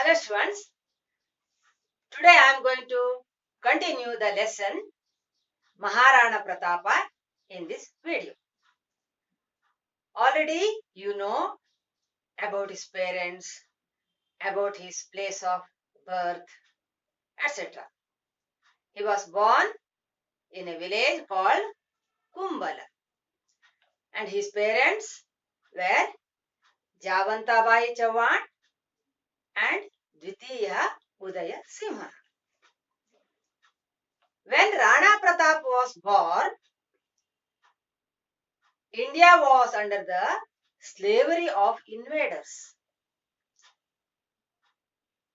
Hello students, today I am going to continue the lesson Maharana Pratapa in this video. Already you know about his parents, about his place of birth, etc. He was born in a village called Kumbala and his parents were Javantabai Chauhan and Dvitiya Udaya Simha. When Rana Pratap was born, India was under the slavery of invaders.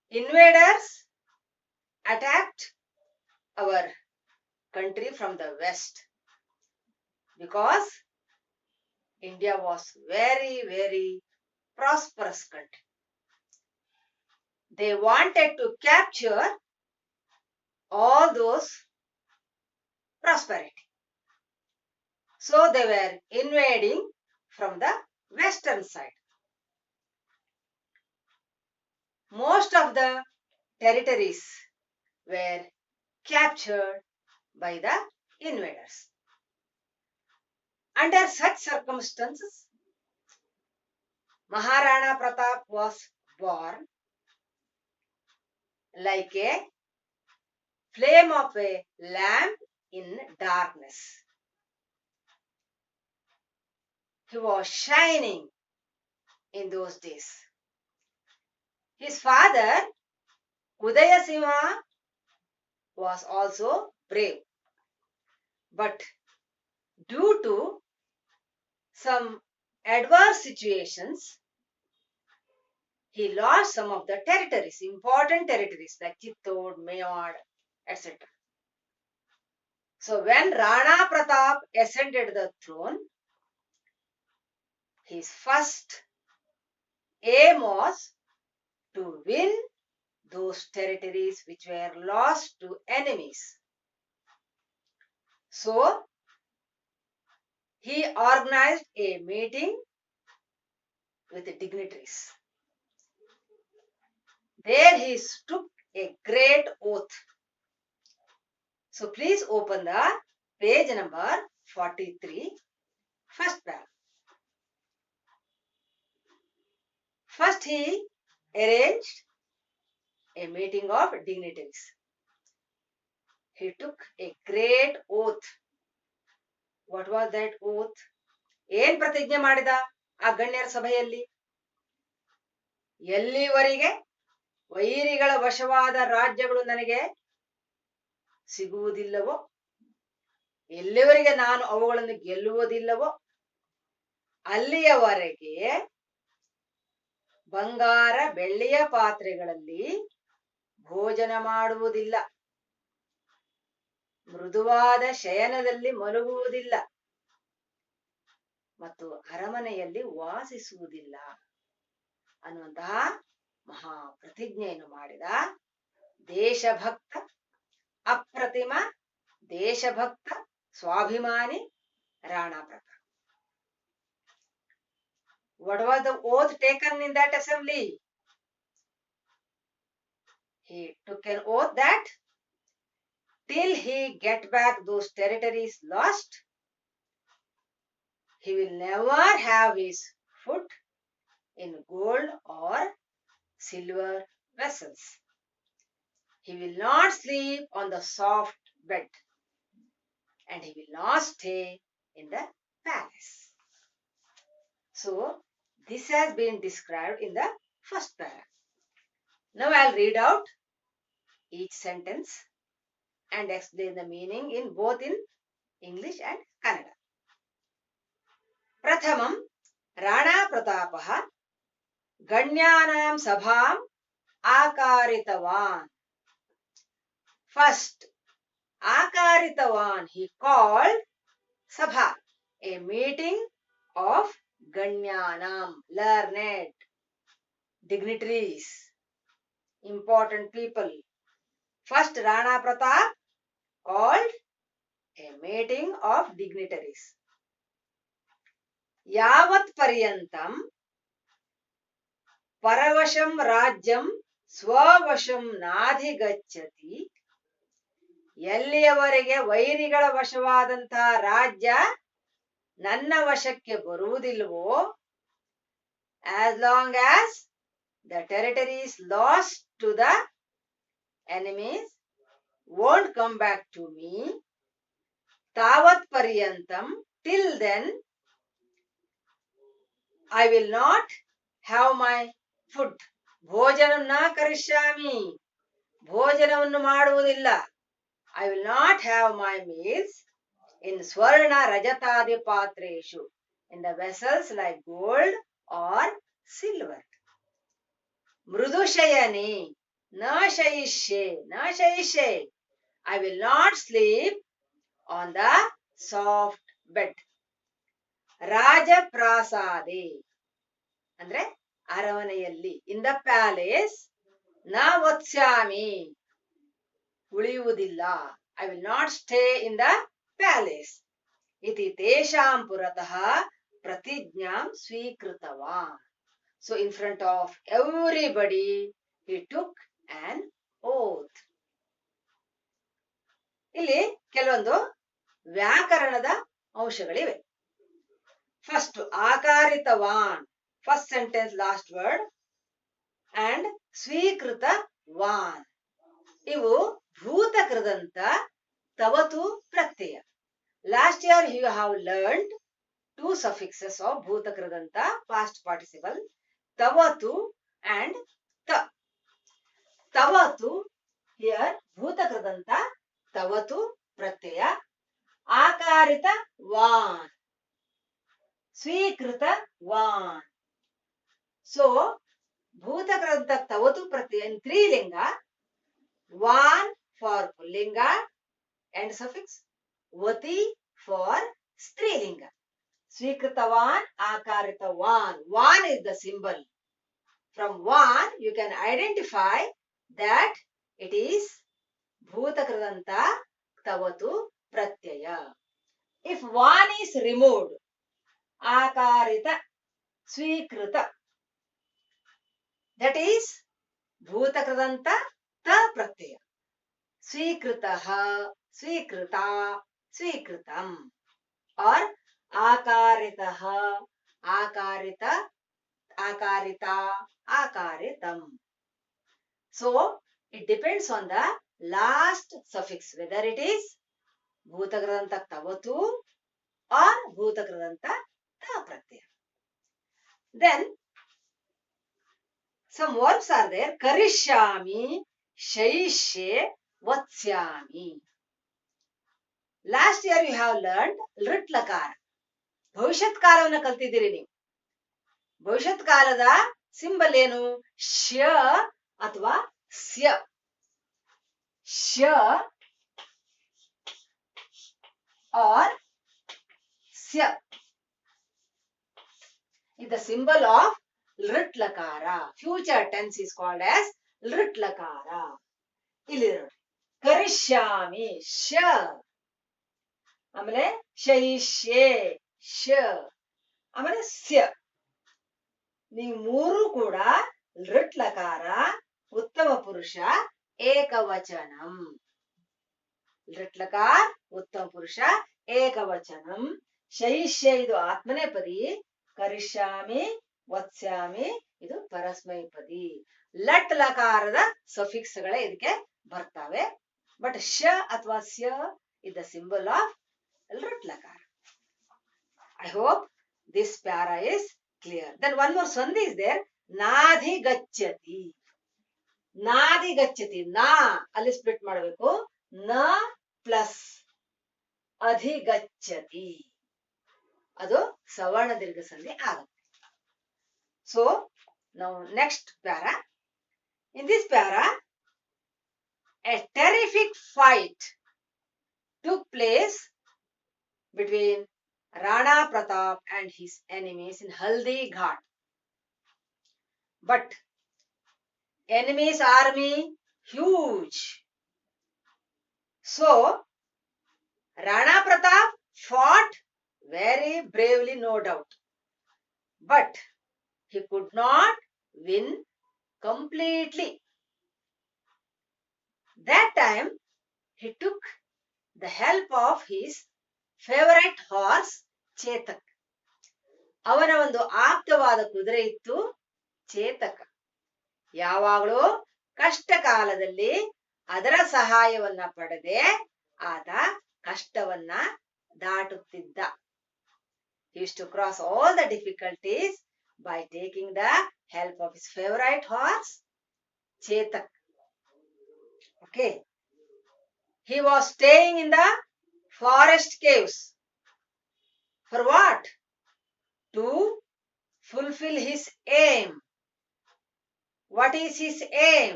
Invaders attacked our country from the west because India was very prosperous country. They wanted to capture all those prosperity. So they were invading from the western side. Most of the territories were captured by the invaders. Under such circumstances, Maharana Pratap was born like a flame of a lamp in darkness. He was shining in those days. His father, Udayasimha, was also brave. But due to some adverse situations, he lost some of the territories, important territories like Chittor, Mewar, etc. So when Rana Pratap ascended the throne, his first aim was to win those territories which were lost to enemies. So he organized a meeting with the dignitaries. There he took a great oath. So please open the page number 43, first paragraph. First he arranged a meeting of dignitaries. He took a great oath. What was that oath? ಏನ್ ಪ್ರತಿಜ್ಞೆ ಮಾಡಿದ ಆ ಗಣ್ಯರ ಸಭೆಯಲ್ಲಿ? ಎಲ್ಲಿವರೆಗೆ ವೈರಿಗಳ ವಶವಾದ ರಾಜ್ಯಗಳು ನನಗೆ ಸಿಗುವುದಿಲ್ಲವೋ, ಎಲ್ಲಿವರೆಗೆ ನಾನು ಅವುಗಳನ್ನು ಗೆಲ್ಲುವುದಿಲ್ಲವೋ ಅಲ್ಲಿಯವರೆಗೆ ಬಂಗಾರ ಬೆಳ್ಳಿಯ ಪಾತ್ರೆಗಳಲ್ಲಿ ಭೋಜನ ಮಾಡುವುದಿಲ್ಲ, ಮೃದುವಾದ ಶಯನದಲ್ಲಿ ಮಲಗುವುದಿಲ್ಲ ಮತ್ತು ಅರಮನೆಯಲ್ಲಿ ವಾಸಿಸುವುದಿಲ್ಲ ಅನ್ನುವಂತಹ ಮಹಾ ಪ್ರತಿಜ್ಞೆಯನ್ನು ಮಾಡಿದ ದೇಶಭಕ್ತ, ಅಪ್ರತಿಮ ದೇಶಭಕ್ತ, ಸ್ವಾಭಿಮಾನಿ Rana Pratap. What was the oath taken in that assembly? He took an oath that till he get back those territories lost, he will never have his foot in gold or silver vessels. He will not sleep on the soft bed and he will not stay in the palace. So this has been described in the first paragraph. Now I'll read out each sentence and explain the meaning in both in English and Kannada. Prathamam, Rana Pratapah Ganyanam Sabham Akaritavan. First, Akaritavan, he called Sabha, a meeting of Ganyanam, learned, dignitaries, important people. First, Rana Pratap called a meeting of dignitaries. Yavat Paryantam Paravasham Rajyam ಸ್ವವಶಂ ನಾಧಿಗಚ್ಚತಿ, ಎಲ್ಲಿಯವರೆಗೆ ವೈರಿಗಳ ವಶವಾದಂತಹ ರಾಜ್ಯ ನನ್ನ ವಶಕ್ಕೆ ಬರುವುದಿಲ್ವೋ, as long as the territory is lost to the enemies, won't come back to me, tavat paryantam, till then I will not have my food. ಭೋಜನಂ ನ ಕರಿಷ್ಯಾಮಿ, ಭೋಜನವನ್ನು ಮಾಡುವುದಿಲ್ಲ. I will not have my meals in swarna rajatadi patreshu, in the vessels like gold or silver. ಮೃದುಶಯನಿ ನ ಶಯಿಷ್ಯೆ, ನ ಶಯಿಷ್ಯೆ, I will not sleep on the soft bed. ರಾಜಪ್ರಾಸಾದೆ ಅಂದ್ರೆ ಅರಮನೆಯಲ್ಲಿ, ಇನ್ the palace, ನ ವತ್ಸ್ಯಾಮಿ, ಉಳಿಯುವುದಿಲ್ಲ. I will not stay in the palace. ಇತಿ ತೇಷಾಂ ಪುರತಃ ಪ್ರತಿಜ್ಞಾಂ ಸ್ವೀಕೃತವಾನ್. So in front of everybody he took an oath. ಇಲ್ಲಿ ಕೆಲವೊಂದು ವ್ಯಾಕರಣದ ಅಂಶಗಳಿವೆ. ಫಸ್ಟ್ ಆಕಾರಿತವಾನ್, first sentence last word, and ಸ್ವೀಕೃತವಾನ್, ಇವು ಭೂತಕೃದಂತ ತವತು ಪ್ರತ್ಯಯ. Last year you have learned two suffixes of ಭೂತಕೃದಂತ ಪಾಸ್ಟ್ ಪಾರ್ಟಿಸಿಪಲ್, ತವತು ಅಂಡ್ ತ. ತವತು ಹಿಯರ್ ಭೂತಕೃದಂತ ತವತು ಪ್ರತ್ಯಯ, ಆಕಾರಿತ ವಾನ್, ಸ್ವೀಕೃತ ವಾನ್. ಸೊ ಭೂತಕೃದಂತ ತವತು ಪ್ರತ್ಯಯ ಇನ್ ಸ್ತ್ರೀಲಿಂಗ, ವಾನ್ ಫಾರ್ ಪುಲ್ಲಿಂಗ ಅಂಡ್ ಸಫಿಕ್ಸ್, ವತಿ ಫಾರ್ ಸ್ತ್ರೀಲಿಂಗ. ಸ್ವೀಕೃತವಾನ್, ಆಕಾರಿತವಾನ್. ವಾನ್ is the symbol. From one you can identify that it is bhutakridanta tavatu pratyaya. If one is removed, akarita swikrita, that is bhutakridanta ta pratyaya. Swikritah, swikrita, swikritam, or akaritah, akarita, akarita, akaritam. So it depends on the last suffix, whether it is bhutakridanta tavatu or bhutakridanta ta pratyaya. Then some verbs are there. Karishyami, shaishye, vatsyami. Last year you have learned ಲೃಟ್ ಲಕಾರ. ಭವಿಷ್ಯತ್ ಕಾಲವನ್ನು ಕಲ್ತಿದ್ದೀರಿ ನೀವು. ಭವಿಷ್ಯತ್ ಕಾಲದ symbol ಏನು? ಶ್ಯ ಅಥವಾ ಸ್ಯ. ಶ್ಯ ಆರ್ ಸ್ಯ is the symbol of ಲೃಟ್ ಲಕಾರ. Future tense is called as ಲೃಟ್ ಲಕಾರ. ಇಲ್ಲಿ ನೋಡಿ, ಕರಿಷ್ಯಾಮಿ ಶ, ಆಮೇಲೆ ಶಯಿಷ್ಯೆ ಶ, ಆಮೇಲೆ ಸ್ಯ. ನೀವು ಮೂರು ಕೂಡ ಲೃಟ್ ಲಕಾರ, ಉತ್ತಮ ಪುರುಷ, ಏಕವಚನಂ. ಲೃಟ್ ಲಕಾರ, ಉತ್ತಮ ಪುರುಷ, ಏಕವಚನಂ. ಶಯಿಷ್ಯೆ ಇದು ಆತ್ಮನೇಪದಿ, ಕರಿಷ್ಯಾಮಿ, ವತ್ಸ್ಯಾಮಿ ಇದು ಪರಸ್ಮೈಪದಿ. ಲಟ್ ಲಕಾರದ ಸಫಿಕ್ಸ್ ಗಳೇ ಇದಕ್ಕೆ ಬರ್ತವೆ. ಬಟ್ ಶ ಅಥವಾ ಸ್ಯ is the symbol of ಲೃಟ್ ಲಕಾರ. I hope this para is clear. Then one more sandhi is there. ನಾಧಿ ಗಚ್ಚತಿ. ನಾಧಿ ಗಚ್ಚತಿ, ನಾ ಅಲ್ಲಿ ಸ್ಪ್ಲಿಟ್ ಮಾಡಬೇಕು. ನ ಪ್ಲಸ್ ಅಧಿಗಚ್ಚತಿ, ಅದು ಸವರ್ಣ ದೀರ್ಘ ಸಂಧಿ ಆಗುತ್ತೆ. So now next para. In this para, a terrific fight took place between Rana Pratap and his enemies in Haldi Ghat. But enemy's army huge. So Rana Pratap fought very bravely, no doubt. But he could not win completely. That time he took the help of his favorite horse Chetak. ಅವನ ಒಂದು ಆಪ್ತವಾದ ಕುದುರೆ ಇತ್ತು ಚೇತಕ. ಯಾವಾಗಲೂ ಕಷ್ಟ ಕಾಲದಲ್ಲಿ ಅದರ ಸಹಾಯವನ್ನ ಪಡೆದೆ ಆತ ಕಷ್ಟವನ್ನ ದಾಟುತ್ತಿದ್ದ. He used to cross all the difficulties by taking the help of his favorite horse Chetak. Okay. He was staying in the forest caves. For what? To fulfill his aim. What is his aim?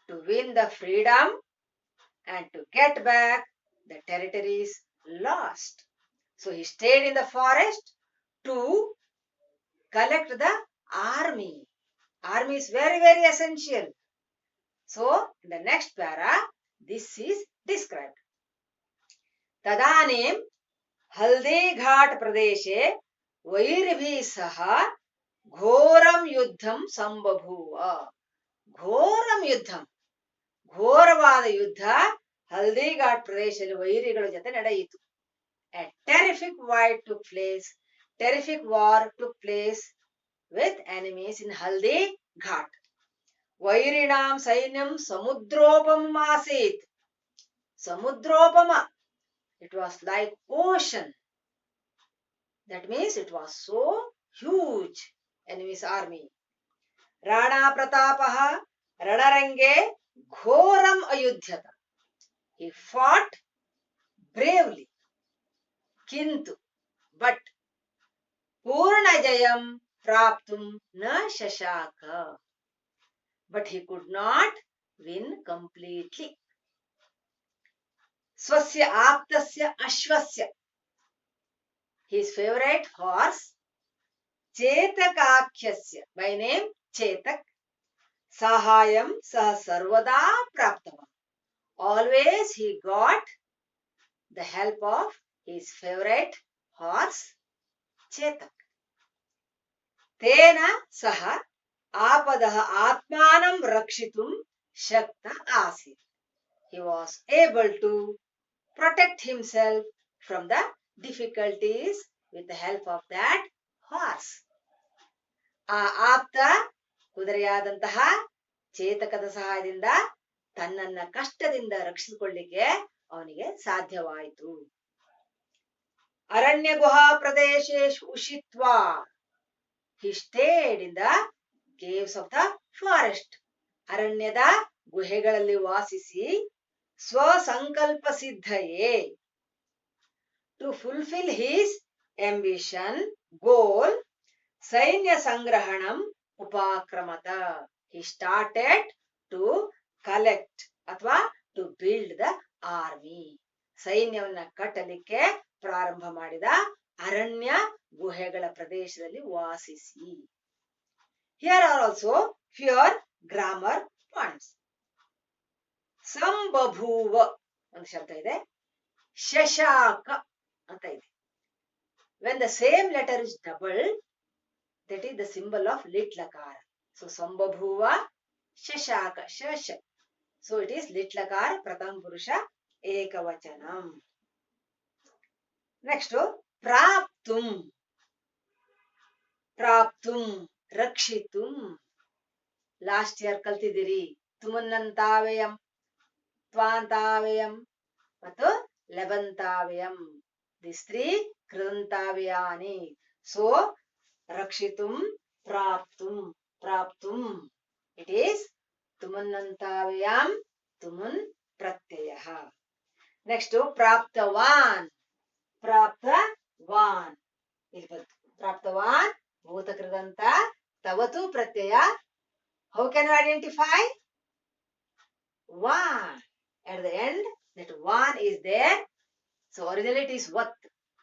To win the freedom and to get back the territories lost. So he stayed in the forest to collect the army. Army is very, very essential. So in the next para, this is described. तदानीं हल्दीघाट प्रदेशे वैरिभिः सह घोरं युद्धं संबभूव. घोरं युद्धं, ಘೋರವಾದ ಯುದ್ಧ ಹಲ್ದಿಘಾಟ್ ಪ್ರದೇಶದಲ್ಲಿ ವೈರಿಗಳ ಜೊತೆ ನಡೆಯಿತು. A terrific war took place with enemies in Haldighat. ವೈರಿಣಾಂ ಸೈನ್ಯಂ ಸಮುದ್ರೋಪಮಂ ಆಸೀತ್. ಸಮುದ್ರೋಪಮ, it was like ocean. That means it was so huge, enemy's army. Rana ಪ್ರತಾಪಃ ರಣರಂಗೆ ಘೋರಂ ಅಯುಧ್ಯತ. He fought bravely. किंतु but पूर्ण जयम प्राप्तुम न शशाक. But he could not win completely. स्वस्य आप्तस्य अश्वस्य, his favorite horse चेतकाख्यस्य, by name Chetak, sahayam sah sarvada praptava. Always he got the help of his favorite horse Chetak. Tena saha apadah atmanam rakshitum shakta asit. He was able to protect himself from the difficulties with the help of that horse. ಆ ಆಪ್ತ ಕುದುರೆಯಾದಂತಹ ಚೇತಕದ ಸಹಾಯದಿಂದ ತನ್ನನ್ನ ಕಷ್ಟದಿಂದ ರಕ್ಷಿಸಿಕೊಳ್ಳಿಕ್ಕೆ ಅವನಿಗೆ ಸಾಧ್ಯವಾಯಿತು. ಅರಣ್ಯ ಗುಹಾ ಪ್ರದೇಶೇಶು ಉಷಿತ್ವಾ. He stayed in the caves of the forest. ಅರಣ್ಯದ ಗುಹೆಗಳಲ್ಲಿ ವಾಸಿಸಿ ಸ್ವಸಂಕಲ್ಪ ಸಿದ್ಧಯೇ, to fulfill his ambition, goal, ಸೈನ್ಯ ಸಂಗ್ರಹಣಂ ಉಪಾಕ್ರಮತ. He started to collect ಅಥವಾ to build the army. ಸೈನ್ಯವನ್ನ ಕಟ್ಟಲಿಕ್ಕೆ ಪ್ರಾರಂಭ ಮಾಡಿದ. ಅರಣ್ಯ ಗುಹೆಗಳ ಪ್ರದೇಶದಲ್ಲಿ ವಾಸಿಸಿ. Here are also few grammar points. ಸಂಬಭೂವ ಒಂದು ಶಬ್ದ ಇದೆ, ಶಶಾಕ ಅಂತ ಇದೆ. When the same letter is doubled, that is the symbol of lit lakara. So sambabhuva shashaka, shasha. So it is lit lakara pratham purusha ekavachanam. Next, praptum. Praptum, rakshitum. Last year kaltidiri. Tumannantavayam, twantavayam, ಮತ್ತು ಲಬಂತಾವ್ಯಂ. These three ಕೃದಂತಾವ್ಯಾನಿ. So ರಕ್ಷಿತುಂ, ಪ್ರಾಪ್ತುಂ, ಪ್ರಾಪ್ತುಂ. It is ತುಮನ್ನಂತಾವ್ಯಾಂ, ತುಮನ್ ಪ್ರತ್ಯಯಃ. Next, ಪ್ರಾಪ್ತವಾನ್. ಪ್ರಾಪ್ತವಾನ್ ಇಲ್ಲಿ ಬಂತು. ಪ್ರಾಪ್ತವಾನ್ ಭೂತಕೃದಂತ, ತವತು ಪ್ರತ್ಯಯ. How can you identify? One. At the end, that one is there. So originally it is vat,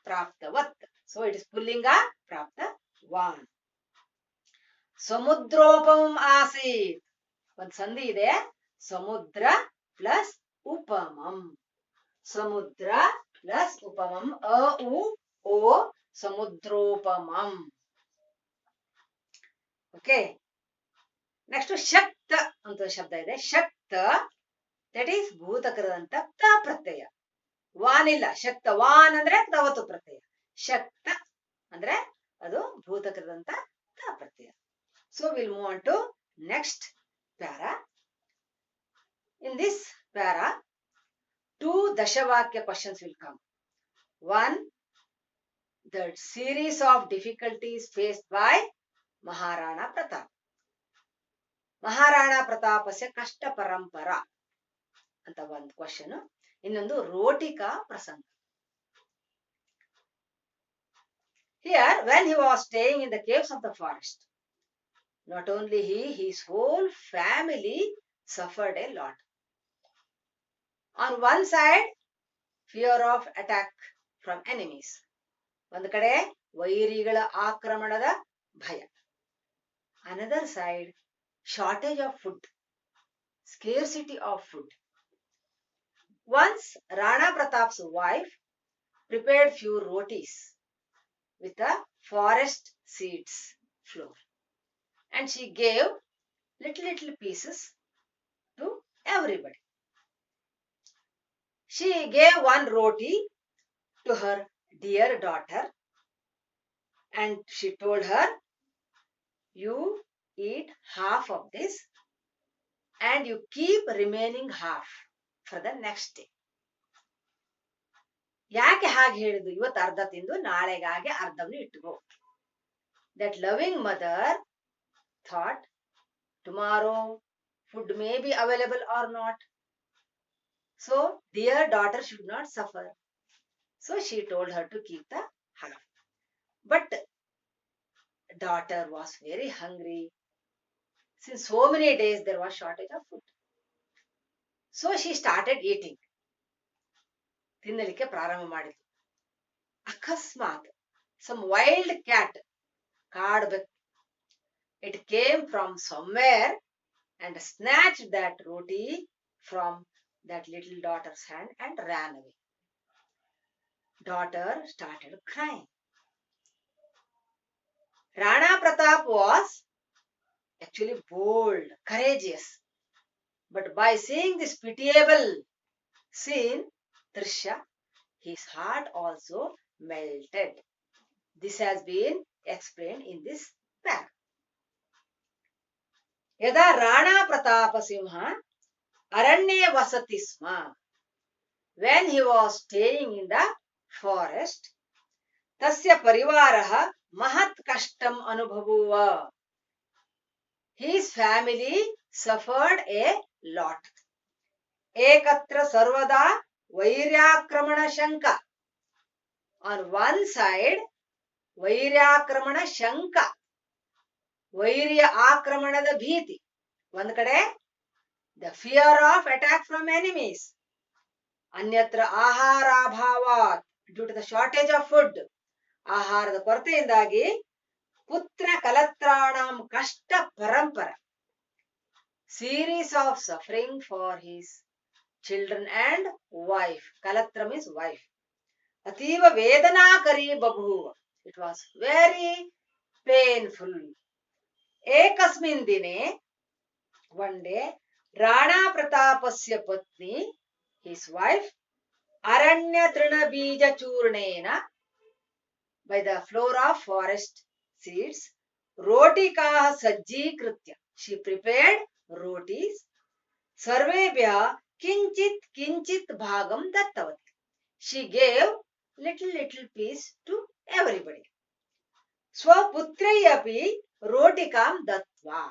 praptavat. So it is pullinga, praptavan. ಸಮುದ್ರೋಪಮಂ ಆಸೀತ್. ಒಂದು ಸಂಧಿ ಇದೆ, ಸಮುದ್ರ plus ಉಪಮಂ. ಸಮುದ್ರ ಪ್ಲಸ್ ಉಪಮಂ, ಅ ಉ ಓ, ಸಮುದ್ರೋಪಮಂ. Okay. Next ಶಕ್ತ ಅಂತ ಶಬ್ದ ಇದೆ. ಶಕ್ತ ದಟ್ ಈಸ್ ಭೂತಕರದಂತ ತ ಪ್ರತ್ಯಯ. ವಾನ್ ಇಲ್ಲ, ಶಕ್ತ. ವಾನ್ ಅಂದ್ರೆ ತವತು ಪ್ರತ್ಯಯ. ಶಕ್ತ ಅಂದ್ರೆ ಅದು ಭೂತಕರದಂತ ತ ಪ್ರತ್ಯಯ. So will move on to next para. In this para, 2 Dashawakya questions will come. One, the series of difficulties faced by Maharana Pratap. Maharana Pratapasya Kashta Parampara ಅಂತ ಒಂದು ಕ್ವಶನ್. ಇನ್ನೊಂದು ರೋಟಿಕಾ ಪ್ರಸಂಗ. Here, when he was staying in the caves of the forest, not only he, his whole family suffered a lot. On one side, fear of attack from enemies. ಒಂದು ಕಡೆ ವೈರಿಗಳ ಆಕ್ರಮಣದ ಭಯ. Another side, shortage of food, scarcity of food. Once Rana Pratap's wife prepared few rotis with the forest seeds flour, and she gave little pieces to everybody. She gave one roti to her dear daughter, and she told her, you eat half of this and you keep remaining half for the next day. ಯಾಕೆ ಹಾಗೆ ಹೇಳಿದ್ದು? ಇವತ್ತು ಅರ್ಧ ತಿಂದು ನಾಳೆಗಾಗಿ ಅರ್ಧವನ್ನು ಇಟ್ಟುಕೋ. That loving mother thought tomorrow food may be available or not, so dear daughter should not suffer. So she told her to keep the half. But daughter was very hungry. Since so many days there was shortage of food, so she started eating. ತಿನ್ನಲಿಕ್ಕೆ ಪ್ರಾರಂಭ ಮಾಡಿತು. ಅಕಸ್ಮಾತ್ some wild cat, ಕಾಡ್ಬೆಕ್ಕು, it came from somewhere and snatched that roti from that little daughter's hand and ran away. Daughter started crying. Rana Pratap was actually bold, courageous, but by seeing this pitiable scene, Drishya, his heart also melted. This has been explained in this para. Yada Rana Pratapa Simha Aranye Vasati Sma, when he was staying in the forest, Tasya Parivaraha Mahat Kashtam Anubhavuva. His family suffered a lot. Ekatra Sarvada Vairyaakramana Shanka. On one side, Vairyaakramana Shanka, Vairya Akramanada Bhiti. One kade, the fear of attack from enemies. Anyatra Aharabhavat, due to the shortage of food. ಆಹಾರದ ಕೊರತೆಯಿಂದಾಗಿ ಪುತ್ರ ಕಲತ್ರಾಣಂ ಕಷ್ಟ ಪರಂಪರ, series of suffering for his children and wife. Kalatra means wife. Ativa vedanakari babhuva. It was very painful. Ekasmin dine, one day, Rana Pratapasya patni, his wife, Aranya Trina Bija Churnena, by the floor of forest seeds, Rotikah Sajji Kritya. She prepared rotis. Sarvebhya kinchit bhagam dattavati. She gave little piece to everybody. Swaputrayapi rotikam dattva.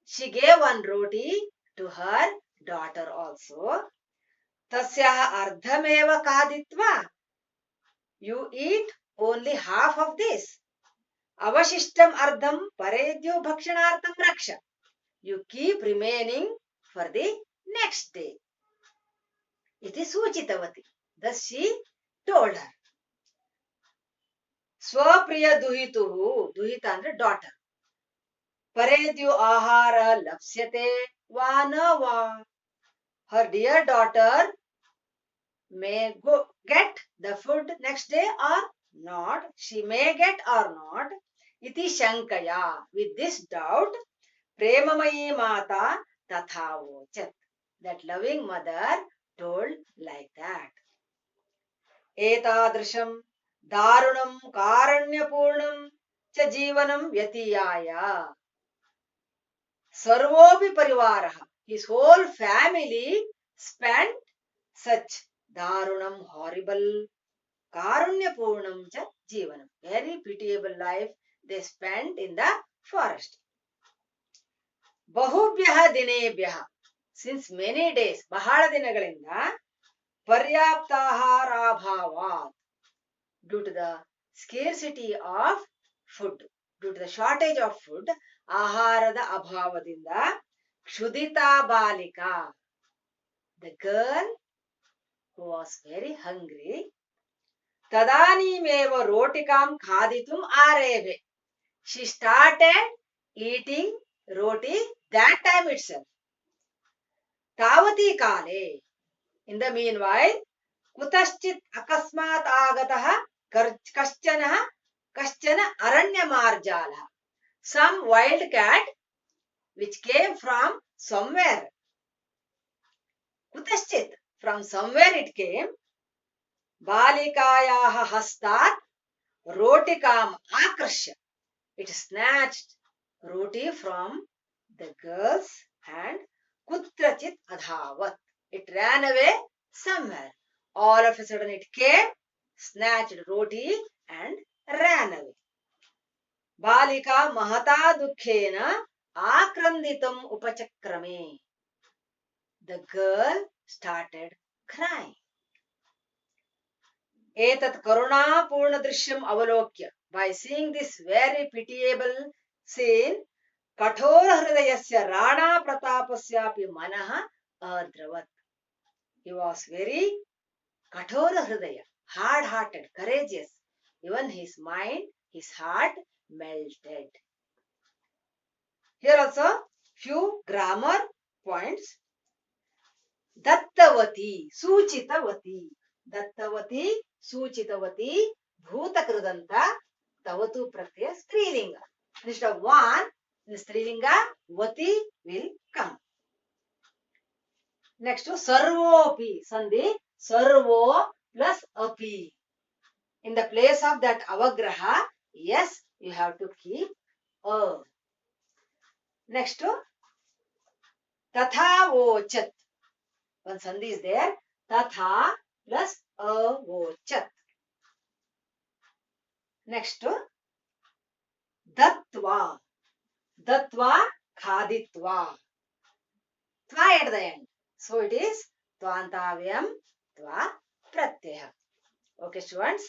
She gave one roti to her daughter also. Tasyaha ardhameva kaditva. You eat only half of this. Avashishtam ardham paredyo bhakshanartham raksha. You keep remaining for the next day. Iti suchitavati. Thus she told her. Swapriya duhituhu. Duhita andre daughter. Paredyo ahara lapsyate va na va. Her dear daughter may get the food next day or not. She may get or not. Iti shankaya. With this doubt, Premamayi Mata Tathavochat. That loving mother told like that. एतादृशं दारुणं कारण्यपूर्णं च जीवनं व्यतीयाय सर्वोऽपि परिवारः, his whole family spent such darunam, horrible, karunyapurnam cha jeevanam, very pitiable life they spent in the forest. Bahubhyah dinebhyah, since many days, ಬಹಳ ದಿನಗಳಿಂದ ಪರ್ಯಾಪ್ತಾಹಾರಾಭಾವಾತ್, due to the scarcity of food, due to the shortage of food, ಆಹಾರದ ಅಭಾವದಿಂದ ಕ್ಷುದಿತಾ ಬಾಲಿಕಾ, the girl who was very hungry, ತದಾನೀಮೇವ ರೋಟಿಕಾಂ ಖಾದಿತುಂ ಆರೇಭೆ, she started eating roti that time itself. ತಾವತಿ ಕಾಲೇ, in the meanwhile, ಕುತಶ್ಚಿತ್ ಅಕಸ್ಮಾತ್ ಆಗತಃ ಕಶ್ಚನ ಅರಣ್ಯಮಾರ್ಜಾಲಃ, some wild cat which came from somewhere, kutaschit, from somewhere it came, बालिकायाः हस्तात् रोटिकाम् आकृष्य, it snatched roti from the girl's hand, kutrachit adhavat, it ran away somewhere. All of a sudden it came, snatched roti and ran away. बालिका महता दुःखेन आक्रन्दितम् उपचक्रमे, the girl started crying. एतत् करुणापूर्ण दृश्यम् अवलोक्य, by seeing this very pitiable scene, कठोर हृदयस्य राणा प्रतापस्यापि मनः अद्रवत्, he was very कठोर हृदय, hard hearted, courageous, even his mind, his heart melted. Here also few grammar points. दत्तवती, सूचितवती, दत्तवती, सूचितवती, भूतकृदंत, तवतु प्रत्यय स्त्रीलिंग. Instead of one, in स्त्रीलिंग वती will come. Next to sarvopi, sandhi, sarvo plus api. In the place of that avagraha, yes, you have to keep a. Next to tatha vochat, one sandhi is there, tatha plus avochat. Next to dattva, dattva khaditva, tva at the end, so it is tvantavyam tva pratyaya. Okay students,